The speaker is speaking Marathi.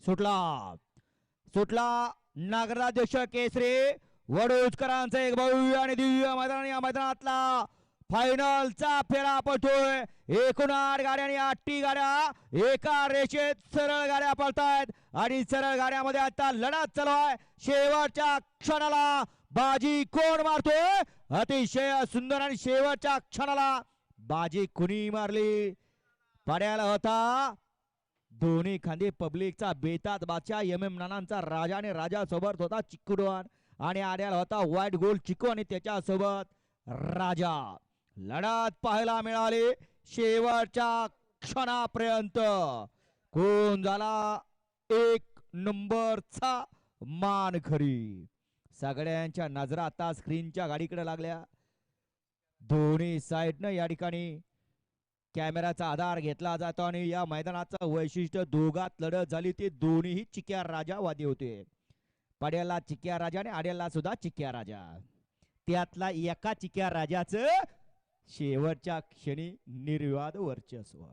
सुटला सुटला नागराध्यक्ष केसरी वडोदकरांचा एक भव्य आणि दिव्य मैदान. या मैदानातला फायनलचा फेरा पडतोय. एकूण 8 गाड्या आणि 8 गाड्या एका रेषेत सरळ गाड्या पळतायत आणि सरळ गाड्यामध्ये आता लढत चालू आहे. शेवटच्या क्षणाला बाजी कोण मारतोय? अतिशय सुंदर आणि शेवटच्या क्षणाला बाजी कुणी मारली? पड्याला होता दोन्ही खांदे पब्लिकचा बेतात बादशाह MM नानांचा राजा आणि राजा सोबत होता चिक्कुडवान आणि आड्याला होता व्हाईट गोल्ड चिकू आणि त्याच्या सोबत राजा. लढत पाहायला मिळाली शेवटच्या क्षणापर्यंत. कोण झाला 1 नंबरचा मानकरी? सगळ्यांच्या नजरा आता स्क्रीनच्या गाडीकडे लागल्या. दोन्ही साइडनं या ठिकाणी कॅमेराचा आधार घेतला जातो आणि या मैदानाचं वैशिष्ट्य दोघात लढत झाली ते दोन्ही चिक्या राजावादी होते. पड्याला चिक्या राजा आणि आड्याला सुद्धा चिक्या राजा. त्यातला एका चिक्या राजाचं शेवटच्या क्षणी निर्विवाद वर्चस्व.